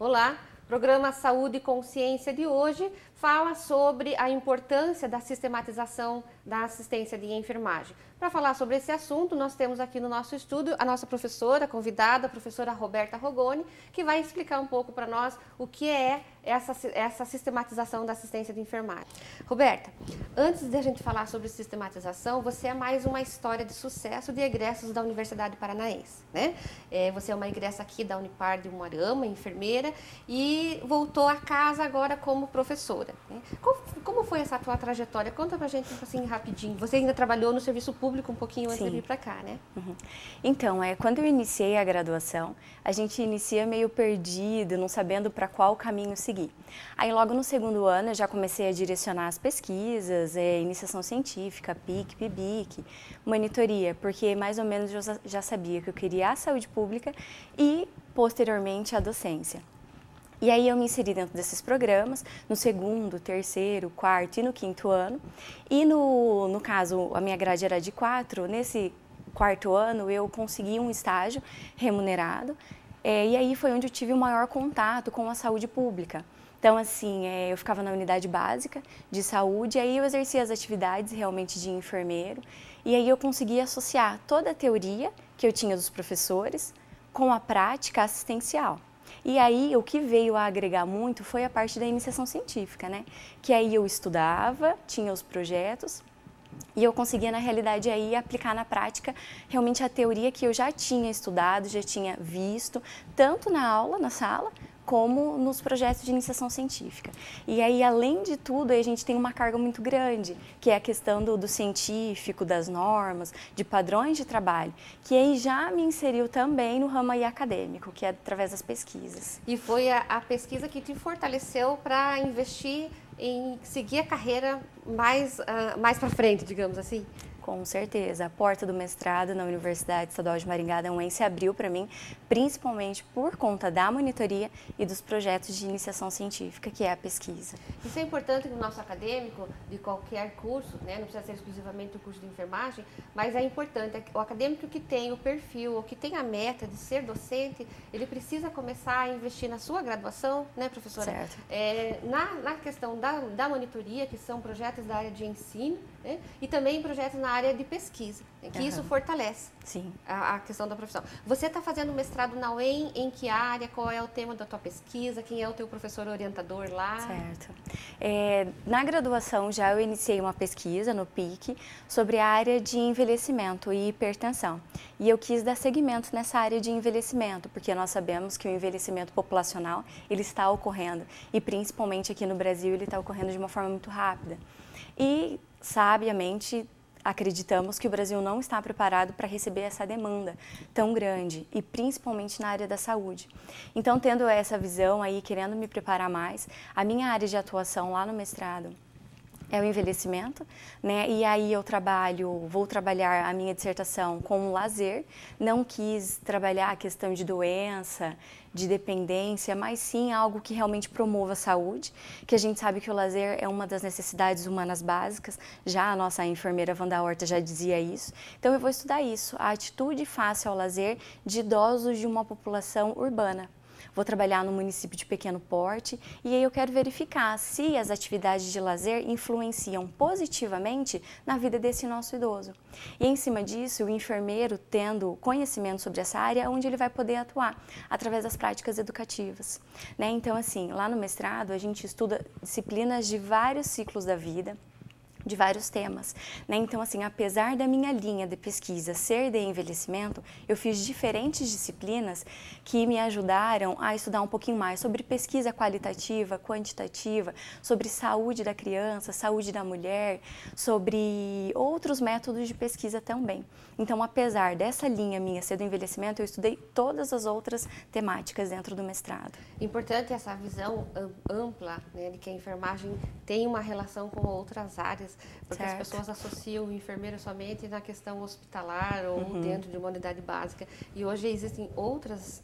Olá, programa Saúde e Consciência de hoje fala sobre a importância da sistematização da assistência de enfermagem. Para falar sobre esse assunto, nós temos aqui no nosso estúdio a nossa professora convidada, a professora Roberta Rogoni, que vai explicar um pouco para nós o que é essa sistematização da assistência de enfermagem. Roberta, antes de a gente falar sobre sistematização, você é mais uma história de sucesso de egressos da Universidade Paranaense, né? Você é uma egressa aqui da Unipar de Umuarama, enfermeira, e voltou a casa agora como professora. Como foi essa tua trajetória? Conta pra gente assim rapidinho. Você ainda trabalhou no serviço público um pouquinho antes de vir para cá, né? Uhum. Então, quando eu iniciei a graduação, a gente inicia meio perdido, não sabendo para qual caminho seguir. Aí logo no segundo ano eu já comecei a direcionar as pesquisas, iniciação científica, PIC, PIBIC, monitoria, porque mais ou menos eu já sabia que eu queria a saúde pública e posteriormente a docência. E aí eu me inseri dentro desses programas, no segundo, terceiro, quarto e no quinto ano. E no caso, a minha grade era de 4, nesse quarto ano eu consegui um estágio remunerado. E aí foi onde eu tive o maior contato com a saúde pública. Então, assim, eu ficava na unidade básica de saúde, aí eu exercia as atividades realmente de enfermeiro. E aí eu conseguia associar toda a teoria que eu tinha dos professores com a prática assistencial. E aí, o que veio a agregar muito foi a parte da iniciação científica, né? Que aí eu estudava, tinha os projetos e eu conseguia, na realidade, aí aplicar na prática realmente a teoria que eu já tinha estudado, já tinha visto, tanto na aula, na sala, como nos projetos de iniciação científica. E aí, além de tudo, a gente tem uma carga muito grande, que é a questão do científico, das normas, de padrões de trabalho, que aí já me inseriu também no ramo aí acadêmico, que é através das pesquisas. E foi a pesquisa que te fortaleceu para investir em seguir a carreira mais para frente, digamos assim? Com certeza. A porta do mestrado na Universidade Estadual de Maringá se abriu para mim, principalmente por conta da monitoria e dos projetos de iniciação científica, que é a pesquisa. Isso é importante no nosso acadêmico, de qualquer curso, né? Não precisa ser exclusivamente o curso de enfermagem, mas é importante, o acadêmico que tem o perfil, ou que tem a meta de ser docente, ele precisa começar a investir na sua graduação, né, professora? Certo. Na questão da monitoria, que são projetos da área de ensino, né? E também projetos na área de pesquisa, que isso fortalece a questão da profissão. Você está fazendo mestrado na UEM, em que área, qual é o tema da tua pesquisa, quem é o teu professor orientador lá? Certo. Na graduação já eu iniciei uma pesquisa no PIC sobre a área de envelhecimento e hipertensão. E eu quis dar seguimento nessa área de envelhecimento, porque nós sabemos que o envelhecimento populacional ele está ocorrendo, e principalmente aqui no Brasil ele está ocorrendo de uma forma muito rápida. E, sabiamente, acreditamos que o Brasil não está preparado para receber essa demanda tão grande e principalmente na área da saúde. Então, tendo essa visão aí, querendo me preparar mais, a minha área de atuação lá no mestrado é o envelhecimento, né? E aí eu vou trabalhar a minha dissertação com o lazer. Não quis trabalhar a questão de doença, de dependência, mas sim algo que realmente promova a saúde, que a gente sabe que o lazer é uma das necessidades humanas básicas, já a nossa enfermeira Wanda Horta já dizia isso. Então eu vou estudar isso, a atitude face ao lazer de idosos de uma população urbana. Vou trabalhar no município de pequeno porte e aí eu quero verificar se as atividades de lazer influenciam positivamente na vida desse nosso idoso. E em cima disso, o enfermeiro, tendo conhecimento sobre essa área, onde ele vai poder atuar, através das práticas educativas, né? Então, assim, lá no mestrado a gente estuda disciplinas de vários ciclos da vida, de vários temas, né? Então, assim, apesar da minha linha de pesquisa ser de envelhecimento, eu fiz diferentes disciplinas que me ajudaram a estudar um pouquinho mais sobre pesquisa qualitativa, quantitativa, sobre saúde da criança, saúde da mulher, sobre outros métodos de pesquisa também. Então, apesar dessa linha minha ser do envelhecimento, eu estudei todas as outras temáticas dentro do mestrado. Importante essa visão ampla, né, de que a enfermagem tem uma relação com outras áreas, porque as pessoas associam o enfermeiro somente na questão hospitalar ou dentro de uma unidade básica. E hoje existem outras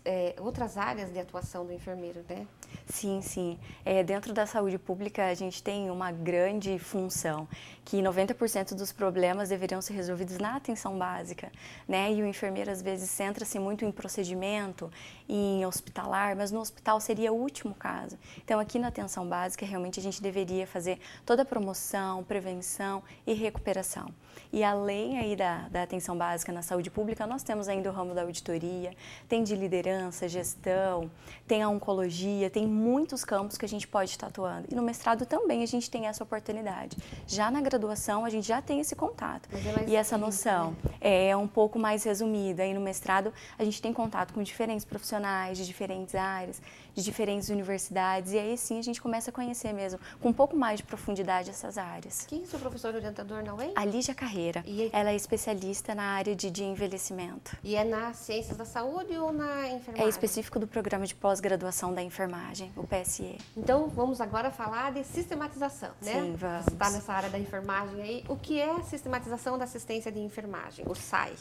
áreas de atuação do enfermeiro, né? Sim, sim. Dentro da saúde pública, a gente tem uma grande função, que 90% dos problemas deveriam ser resolvidos na atenção básica, né? E o enfermeiro, às vezes, centra-se muito em procedimento, em hospitalar, mas no hospital seria o último caso. Então, aqui na atenção básica, realmente, a gente deveria fazer toda a promoção, prevenção e recuperação. E além aí da atenção básica na saúde pública, nós temos ainda o ramo da auditoria, tem de liderança, gestão, tem a oncologia, tem muitos campos que a gente pode estar atuando. E no mestrado também a gente tem essa oportunidade. Já na graduação a gente já tem esse contato. E essa noção é um pouco mais resumida. E no mestrado a gente tem contato com diferentes profissionais de diferentes áreas, de diferentes universidades. E aí sim a gente começa a conhecer mesmo, com um pouco mais de profundidade, essas áreas. Quem é o seu professor orientador na UEM? A Lígia Carreira. Ela é especialista na área de envelhecimento. E é nas ciências da saúde ou na enfermagem? É específico do programa de pós-graduação da enfermagem, o PSE. Então, vamos agora falar de sistematização, né? Sim, vamos. Você está nessa área da enfermagem aí. O que é a sistematização da assistência de enfermagem, o SAI?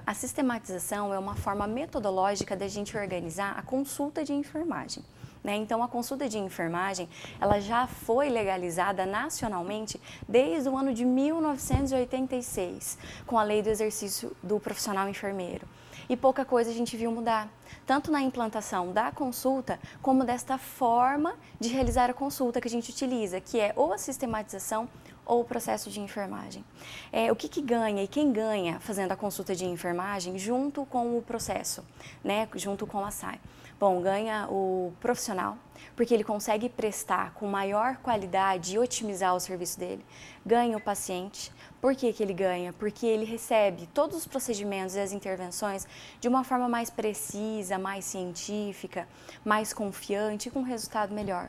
A sistematização é uma forma metodológica da gente organizar a consulta de enfermagem. Então, a consulta de enfermagem, ela já foi legalizada nacionalmente desde o ano de 1986, com a Lei do Exercício do Profissional Enfermeiro. E pouca coisa a gente viu mudar, tanto na implantação da consulta, como desta forma de realizar a consulta que a gente utiliza, que é ou a sistematização ou o processo de enfermagem. O que ganha e quem ganha fazendo a consulta de enfermagem junto com o processo, junto com a SAI? Bom, ganha o profissional, porque ele consegue prestar com maior qualidade e otimizar o serviço dele. Ganha o paciente. Por que ele ganha? Porque ele recebe todos os procedimentos e as intervenções de uma forma mais precisa, mais científica, mais confiante e com resultado melhor.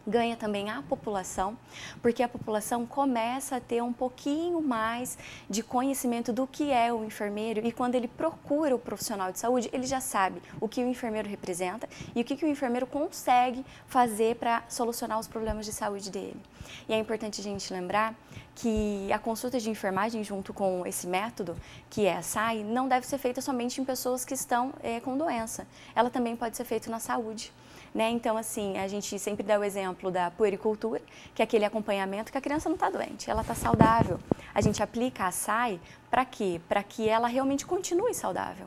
Ganha também a população, porque a população começa a ter um pouquinho mais de conhecimento do que é o enfermeiro, e quando ele procura o profissional de saúde, ele já sabe o que o enfermeiro representa e o que o enfermeiro consegue fazer para solucionar os problemas de saúde dele. E é importante a gente lembrar que a consulta de enfermagem junto com esse método, que é a SAI, não deve ser feita somente em pessoas que estão com doença. Ela também pode ser feita na saúde. Então, assim, a gente sempre dá o exemplo da puericultura, que é aquele acompanhamento que a criança não está doente, ela está saudável. A gente aplica a SAI para quê? Para que ela realmente continue saudável.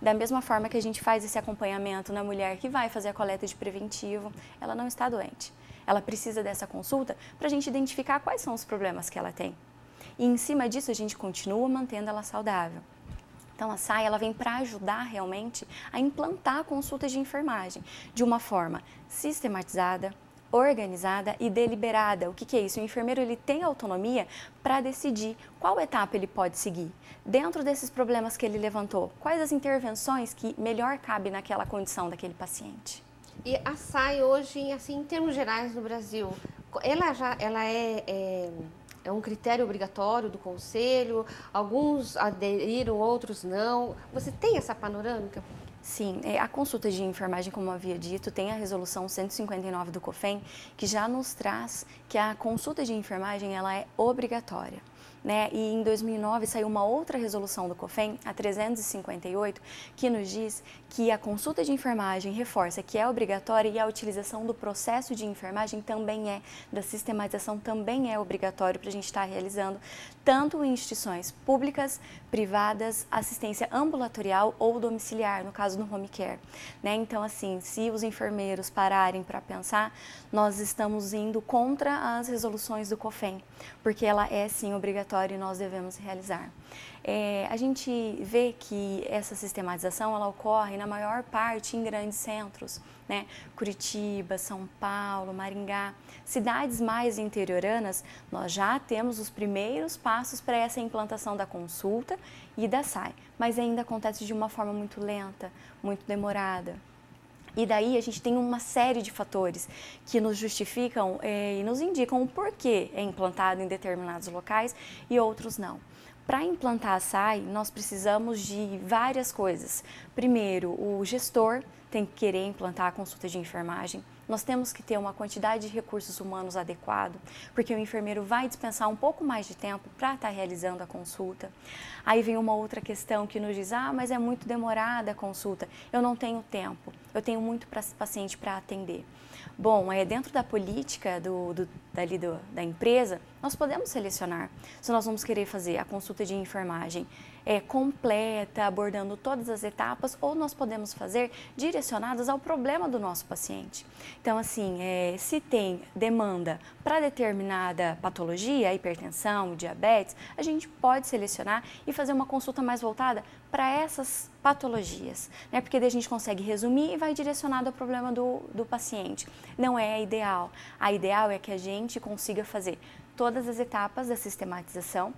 Da mesma forma que a gente faz esse acompanhamento na mulher que vai fazer a coleta de preventivo, ela não está doente. Ela precisa dessa consulta para a gente identificar quais são os problemas que ela tem. E em cima disso a gente continua mantendo ela saudável. Então, a SAI ela vem para ajudar realmente a implantar a consulta de enfermagem de uma forma sistematizada, organizada e deliberada. O que é isso? O enfermeiro ele tem autonomia para decidir qual etapa ele pode seguir. Dentro desses problemas que ele levantou, quais as intervenções que melhor cabem naquela condição daquele paciente. E a SAI hoje, assim, em termos gerais no Brasil, ela é um critério obrigatório do Conselho? Alguns aderiram, outros não. Você tem essa panorâmica? Sim, a consulta de enfermagem, como eu havia dito, tem a resolução 159 do COFEM, que já nos traz que a consulta de enfermagem ela é obrigatória. E em 2009 saiu uma outra resolução do COFEM, a 358, que nos diz que a consulta de enfermagem reforça que é obrigatória e a utilização do processo de enfermagem também da sistematização também é obrigatório para a gente estar realizando, tanto em instituições públicas, privadas, assistência ambulatorial ou domiciliar, no caso do home care. Então, assim, se os enfermeiros pararem para pensar, nós estamos indo contra as resoluções do COFEM, porque ela é sim obrigatória e nós devemos realizar. A gente vê que essa sistematização ela ocorre na maior parte em grandes centros, Curitiba, São Paulo, Maringá, cidades mais interioranas, nós já temos os primeiros passos para essa implantação da consulta e da SAI, mas ainda acontece de uma forma muito lenta, muito demorada. E daí a gente tem uma série de fatores que nos justificam e nos indicam o porquê é implantado em determinados locais e outros não. Para implantar a SAI, nós precisamos de várias coisas. Primeiro, o gestor tem que querer implantar a consulta de enfermagem. nós temos que ter uma quantidade de recursos humanos adequado, porque o enfermeiro vai dispensar um pouco mais de tempo para estar realizando a consulta. Aí vem uma outra questão que nos diz, mas é muito demorada a consulta, eu não tenho tempo, eu tenho muito paciente para atender. Bom, dentro da política da empresa, nós podemos selecionar se nós vamos querer fazer a consulta de enfermagem completa, abordando todas as etapas, ou nós podemos fazer direcionadas ao problema do nosso paciente. Então, assim, se tem demanda para determinada patologia, hipertensão, diabetes, a gente pode selecionar e fazer uma consulta mais voltada para essas patologias, né? Porque daí a gente consegue resumir e vai direcionado ao problema do paciente. Não é a ideal. A ideal é que a gente consiga fazer todas as etapas da sistematização,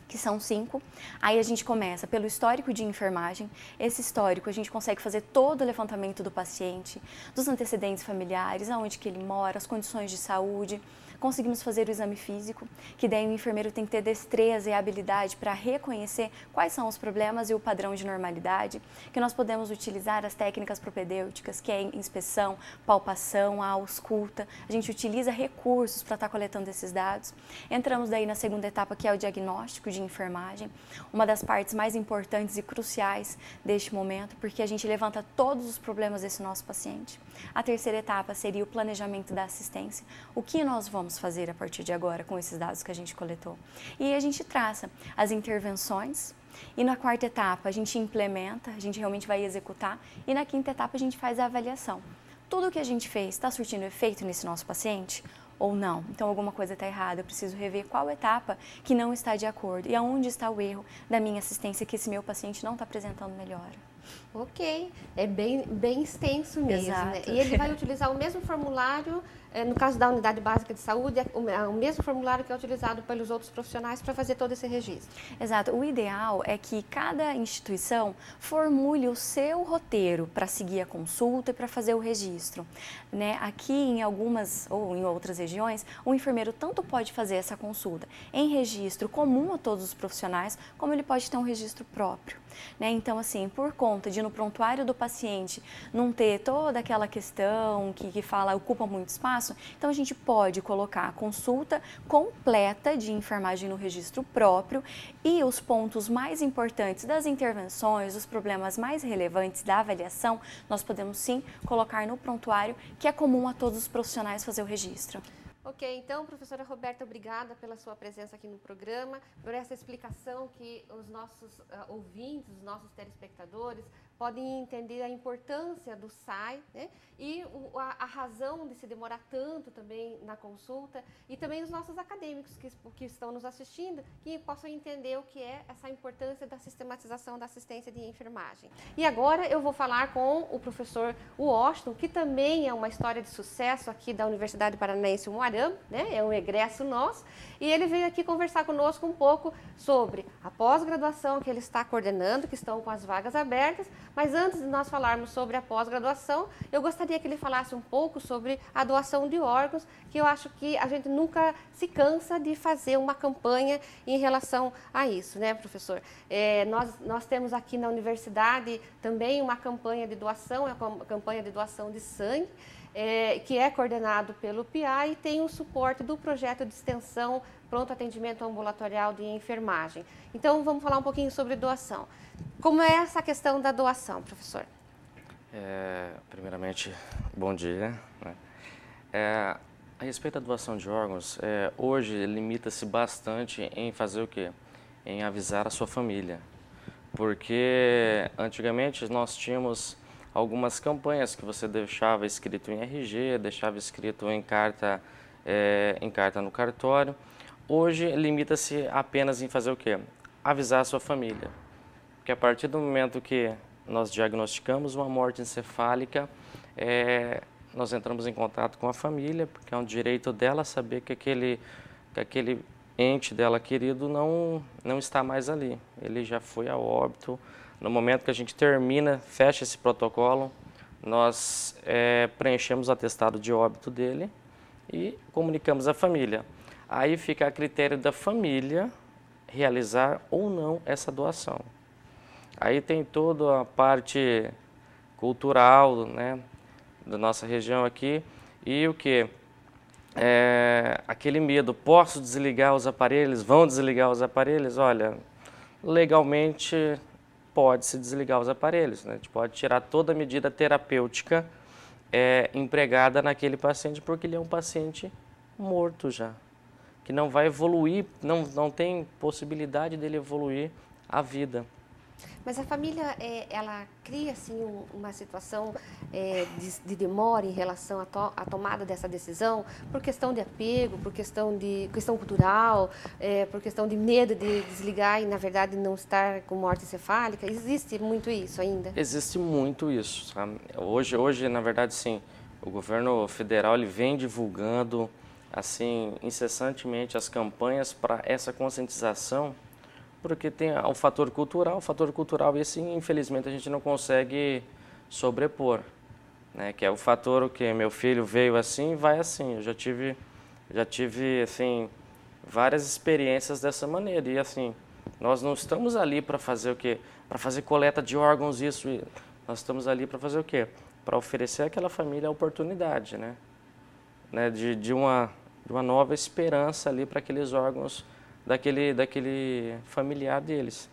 que são 5. Aí a gente começa pelo histórico de enfermagem. Esse histórico a gente consegue fazer todo o levantamento do paciente, dos antecedentes familiares, aonde que ele mora, as condições de saúde. Conseguimos fazer o exame físico, que daí o enfermeiro tem que ter destreza e habilidade para reconhecer quais são os problemas e o padrão de normalidade, que nós podemos utilizar as técnicas propedêuticas, que é inspeção, palpação, a ausculta. A gente utiliza recursos para estar coletando esses dados. Entramos daí na segunda etapa, que é o diagnóstico de enfermagem, uma das partes mais importantes e cruciais deste momento, porque a gente levanta todos os problemas desse nosso paciente. A terceira etapa seria o planejamento da assistência, o que nós vamos fazer a partir de agora com esses dados que a gente coletou. E a gente traça as intervenções, e na quarta etapa a gente implementa, a gente realmente vai executar, e na quinta etapa a gente faz a avaliação. Tudo o que a gente fez está surtindo efeito nesse nosso paciente? Ou não? Então alguma coisa está errada, eu preciso rever qual etapa que não está de acordo e aonde está o erro da minha assistência que esse meu paciente não está apresentando melhora. Ok, é bem extenso mesmo, Exato. né? E ele vai utilizar o mesmo formulário, no caso da unidade básica de saúde, o mesmo formulário que é utilizado pelos outros profissionais para fazer todo esse registro. Exato. O ideal é que cada instituição formule o seu roteiro para seguir a consulta e para fazer o registro, né? Aqui em algumas ou em outras regiões, o enfermeiro tanto pode fazer essa consulta em registro comum a todos os profissionais, como ele pode ter um registro próprio, né? Então, assim, por conta de no prontuário do paciente não ter toda aquela questão que fala ocupa muito espaço, então a gente pode colocar a consulta completa de enfermagem no registro próprio e os pontos mais importantes das intervenções, os problemas mais relevantes da avaliação, nós podemos sim colocar no prontuário, que é comum a todos os profissionais fazer o registro. Ok, então, professora Roberta, obrigada pela sua presença aqui no programa, por essa explicação que os nossos ouvintes, os nossos telespectadores podem entender a importância do SAI, né? E a razão de se demorar tanto também na consulta, e também os nossos acadêmicos que estão nos assistindo, que possam entender o que é essa importância da sistematização da assistência de enfermagem. E agora eu vou falar com o professor Washington, que também é uma história de sucesso aqui da Universidade Paranaense Umuarama, né? É um egresso nosso, e ele veio aqui conversar conosco um pouco sobre a pós-graduação que ele está coordenando, que estão com as vagas abertas. Mas antes de nós falarmos sobre a pós-graduação, eu gostaria que ele falasse um pouco sobre a doação de órgãos, que eu acho que a gente nunca se cansa de fazer uma campanha em relação a isso, né, professor? Nós temos aqui na universidade também uma campanha de doação, é a campanha de doação de sangue, que é coordenado pelo PIA e tem o suporte do projeto de extensão Pronto Atendimento Ambulatorial de Enfermagem. Então, vamos falar um pouquinho sobre doação. Como é essa questão da doação, professor? Primeiramente, bom dia. Né? A respeito da doação de órgãos, hoje limita-se bastante em fazer o quê? Em avisar a sua família. Porque antigamente nós tínhamos algumas campanhas que você deixava escrito em RG, deixava escrito em carta no cartório. Hoje limita-se apenas em fazer o quê? Avisar a sua família. Porque a partir do momento que nós diagnosticamos uma morte encefálica, nós entramos em contato com a família, porque é um direito dela saber que aquele ente dela querido não está mais ali. Ele já foi a óbito. No momento que a gente termina, fecha esse protocolo, nós preenchemos o atestado de óbito dele e comunicamos à família. Aí fica a critério da família realizar ou não essa doação. Aí tem toda a parte cultural, né, da nossa região aqui, E o que? Aquele medo, posso desligar os aparelhos, vão desligar os aparelhos? Olha, legalmente pode-se desligar os aparelhos, né? A gente pode tirar toda a medida terapêutica empregada naquele paciente, porque ele é um paciente morto já, que não vai evoluir, não tem possibilidade dele evoluir a vida. Mas a família, ela cria assim uma situação de demora em relação à tomada dessa decisão, por questão de apego, por questão cultural, por questão de medo de desligar e, na verdade, não estar com morte encefálica? Existe muito isso ainda? Existe muito isso, sabe? Hoje, na verdade, sim, o governo federal ele vem divulgando assim incessantemente as campanhas para essa conscientização, porque tem o fator cultural esse infelizmente a gente não consegue sobrepor, né? Que é o fator que meu filho veio assim, vai assim. Eu já tive assim várias experiências dessa maneira e assim nós não estamos ali para fazer o quê? Para fazer coleta de órgãos nós estamos ali para fazer o quê? Para oferecer àquela família a oportunidade, né? De uma nova esperança ali para aqueles órgãos daquele familiar deles.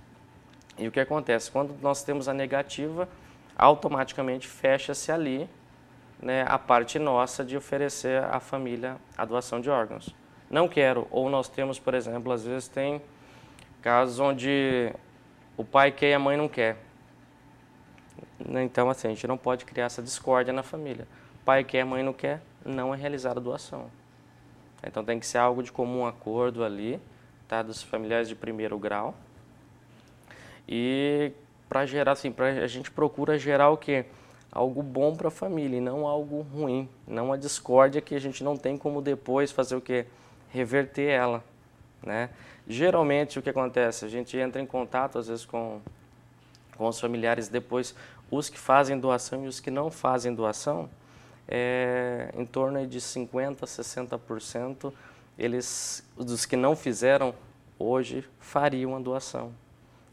E o que acontece? Quando nós temos a negativa, automaticamente fecha-se ali, né, a parte nossa de oferecer à família a doação de órgãos. Não quero, ou nós temos, por exemplo, às vezes tem casos onde o pai quer e a mãe não quer. Então, assim, a gente não pode criar essa discórdia na família. O pai quer, a mãe não quer, não é realizada a doação. Então tem que ser algo de comum acordo ali, tá, dos familiares de primeiro grau. E para gerar, assim, a gente procura gerar o quê? Algo bom para a família e não algo ruim, não a discórdia que a gente não tem como depois fazer o quê? Reverter ela, né? Geralmente o que acontece? A gente entra em contato às vezes com os familiares depois, os que fazem doação e os que não fazem doação, em torno de 50% a 60%, dos que não fizeram hoje, fariam a doação.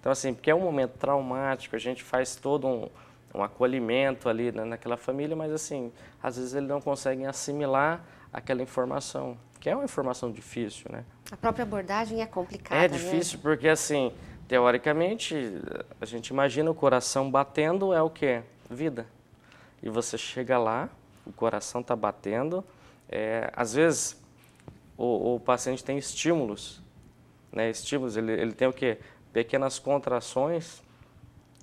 Então, assim, porque é um momento traumático, a gente faz todo um acolhimento ali naquela família, mas, assim, às vezes eles não conseguem assimilar aquela informação, que é uma informação difícil, né? A própria abordagem é complicada, É difícil, né? Porque, assim, teoricamente, a gente imagina o coração batendo é o quê? Vida. E você chega lá, o coração está batendo, às vezes o paciente tem estímulos, né? Estímulos, ele tem o quê? Pequenas contrações,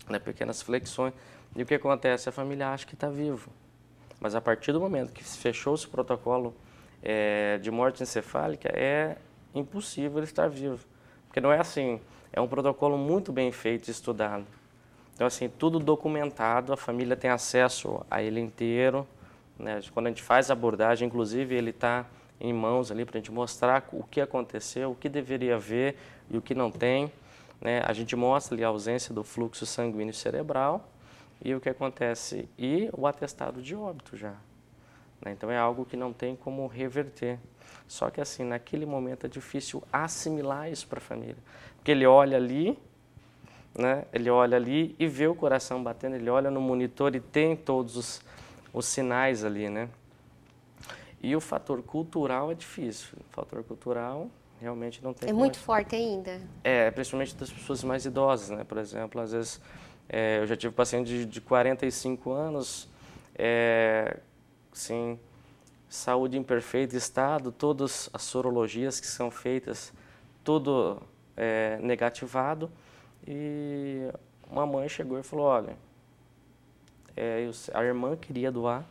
né? Pequenas flexões, e o que acontece? A família acha que está vivo, mas a partir do momento que fechou-se o protocolo de morte encefálica, é impossível ele estar vivo, porque não é assim, é um protocolo muito bem feito e estudado. Então, assim, tudo documentado, a família tem acesso a ele inteiro, né? Quando a gente faz a abordagem, inclusive, ele está em mãos ali para a gente mostrar o que aconteceu, o que deveria haver e o que não tem, né? A gente mostra ali a ausência do fluxo sanguíneo cerebral e o que acontece, e o atestado de óbito já, né? Então é algo que não tem como reverter. Só que assim, naquele momento é difícil assimilar isso para a família, porque ele olha ali, né? Ele olha ali e vê o coração batendo, ele olha no monitor e tem todos os sinais ali, né? E o fator cultural é difícil. O fator cultural realmente não tem. É muito forte ainda. Principalmente das pessoas mais idosas, né? Por exemplo, às vezes eu já tive paciente de 45 anos, sim, saúde em perfeito estado, todas as sorologias que são feitas, tudo negativado, e uma mãe chegou e falou, olha, a irmã queria doar,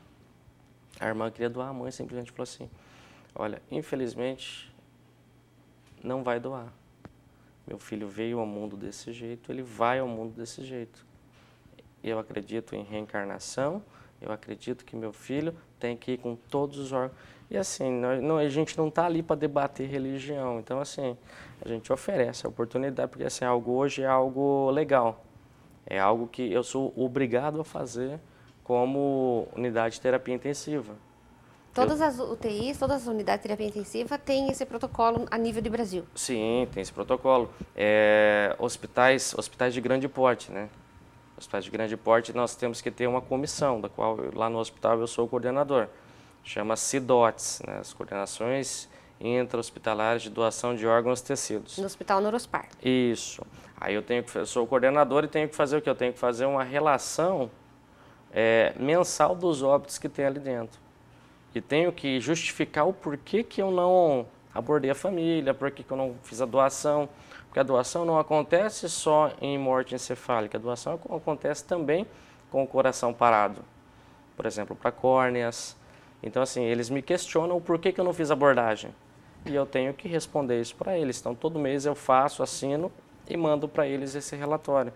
a mãe simplesmente falou assim, olha, infelizmente não vai doar. Meu filho veio ao mundo desse jeito, ele vai ao mundo desse jeito. Eu acredito em reencarnação, eu acredito que meu filho tem que ir com todos os órgãos. E assim, a gente não está ali para debater religião, então assim, a gente oferece a oportunidade, porque assim, hoje é algo legal. É algo que eu sou obrigado a fazer como unidade de terapia intensiva. Todas as UTIs, todas as unidades de terapia intensiva têm esse protocolo a nível de Brasil? Sim, tem esse protocolo. Hospitais de grande porte, né? Hospitais de grande porte nós temos que ter uma comissão, da qual lá no hospital eu sou o coordenador. chama CIDOTS, né, as Coordenações Intra-Hospitalares de Doação de Órgãos e Tecidos. No Hospital Neurospar. Isso. Aí eu sou o coordenador e tenho que fazer o quê? Eu tenho que fazer uma relação mensal dos óbitos que tem ali dentro. E tenho que justificar o porquê que eu não abordei a família, porquê que eu não fiz a doação. Porque a doação não acontece só em morte encefálica, a doação acontece também com o coração parado. Por exemplo, para córneas. Então, assim, eles me questionam o porquê que eu não fiz abordagem. E eu tenho que responder isso para eles. Então, todo mês eu faço, assino e mando para eles esse relatório.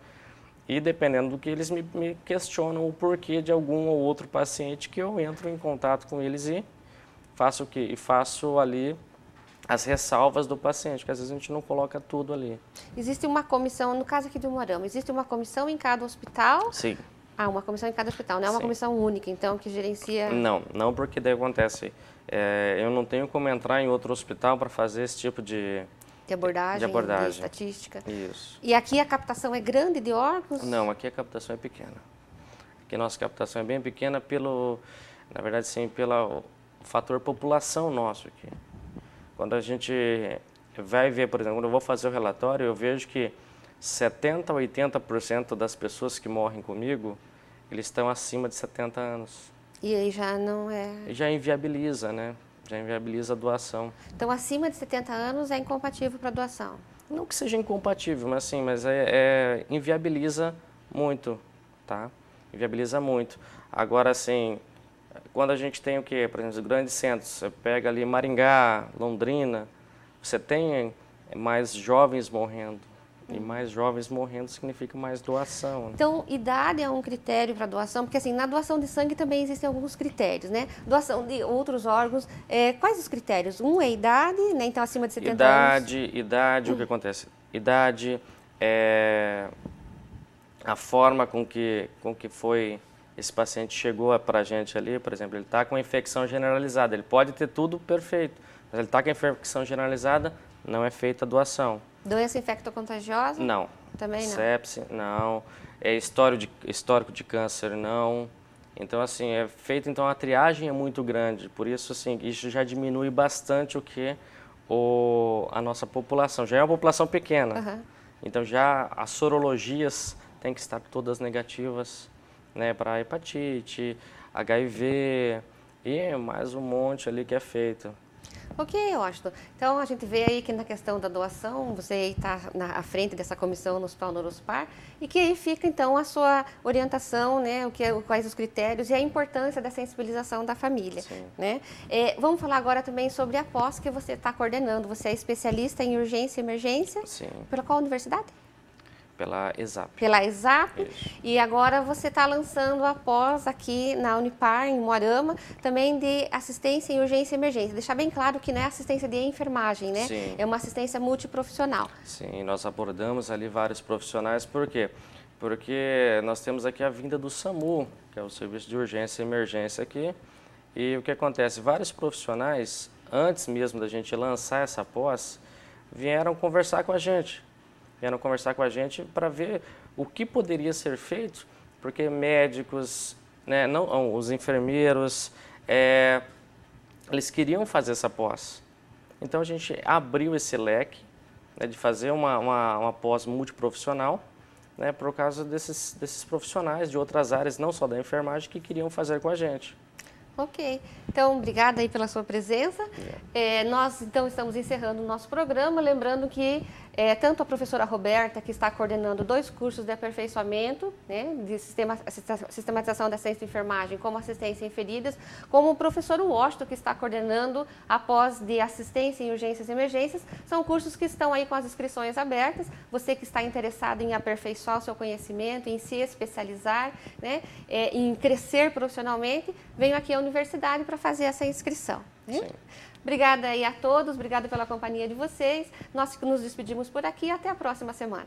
E dependendo do que eles me questionam o porquê de algum ou outro paciente, que eu entro em contato com eles e faço o quê? E faço ali as ressalvas do paciente, que às vezes a gente não coloca tudo ali. Existe uma comissão, no caso aqui de Umuarama, existe uma comissão em cada hospital? Sim. Ah, uma comissão em cada hospital, não é uma comissão única, então, que gerencia... Não, porque daí acontece, eu não tenho como entrar em outro hospital para fazer esse tipo de abordagem, de estatística. Isso. E aqui a captação é grande de órgãos? Não, aqui a captação é pequena. Aqui a nossa captação é bem pequena na verdade, sim, pelo fator população nosso aqui. Quando a gente vai ver, por exemplo, quando eu vou fazer o relatório, eu vejo que 70% a 80% das pessoas que morrem comigo, eles estão acima de 70 anos. E aí já não é... Já inviabiliza, né? Já inviabiliza a doação. Então, acima de 70 anos é incompatível para doação? Não que seja incompatível, mas sim, inviabiliza muito, tá? Inviabiliza muito. Agora, assim, quando a gente tem o quê? Por exemplo, os grandes centros, você pega ali Maringá, Londrina, você tem mais jovens morrendo. E mais jovens morrendo significa mais doação. Então, idade é um critério para doação? Porque, assim, na doação de sangue também existem alguns critérios, né? Doação de outros órgãos, quais os critérios? Um é idade, né? Então, acima de 70 anos. Idade, o que acontece? Idade, a forma com que foi esse paciente chegou para a gente ali, por exemplo, ele está com infecção generalizada, ele pode ter tudo perfeito, mas ele está com infecção generalizada, não é feita a doação. Doença infectocontagiosa? Não. Também não? Sepse, não. Histórico de câncer, não. Então, assim, então a triagem é muito grande, por isso, assim, isso já diminui bastante a nossa população. Já é uma população pequena, então já as sorologias têm que estar todas negativas, né, para hepatite, HIV e mais um monte ali que é feito. Ok, Washington. Então, a gente vê aí que na questão da doação, você está à frente dessa comissão no Hospital Neurospar, e que aí fica, então, a sua orientação, né, quais os critérios e a importância da sensibilização da família. Sim. Né? Vamos falar agora também sobre a pós que você está coordenando. Você é especialista em urgência e emergência? Sim. Pela qual universidade? Pela ESAP. Pela ESAP. Isso. E agora você está lançando a pós aqui na Unipar, em Umuarama, também de assistência em urgência e emergência. Deixar bem claro que não é assistência de enfermagem, né? Sim. É uma assistência multiprofissional. Sim, nós abordamos ali vários profissionais. Por quê? Porque nós temos aqui a vinda do SAMU, que é o Serviço de Urgência e Emergência aqui. E o que acontece? Vários profissionais, antes mesmo da gente lançar essa pós, vieram conversar com a gente. Vieram conversar com a gente para ver o que poderia ser feito, porque médicos, né, os enfermeiros, eles queriam fazer essa pós. Então a gente abriu esse leque, né, de fazer uma pós multiprofissional, né, por causa desses profissionais de outras áreas, não só da enfermagem, que queriam fazer com a gente. Ok. Então, obrigada aí pela sua presença. Nós, então, estamos encerrando o nosso programa, lembrando que tanto a professora Roberta, que está coordenando 2 cursos de aperfeiçoamento, né, de sistematização da ciência de enfermagem, como assistência em feridas, como o professor Washington, que está coordenando a pós de assistência em urgências e emergências. São cursos que estão aí com as inscrições abertas. Você que está interessado em aperfeiçoar o seu conhecimento, em se especializar, né, em crescer profissionalmente, venha aqui à universidade para fazer essa inscrição. Né? Sim. Obrigada aí a todos, obrigada pela companhia de vocês. Nós nos despedimos por aqui e até a próxima semana.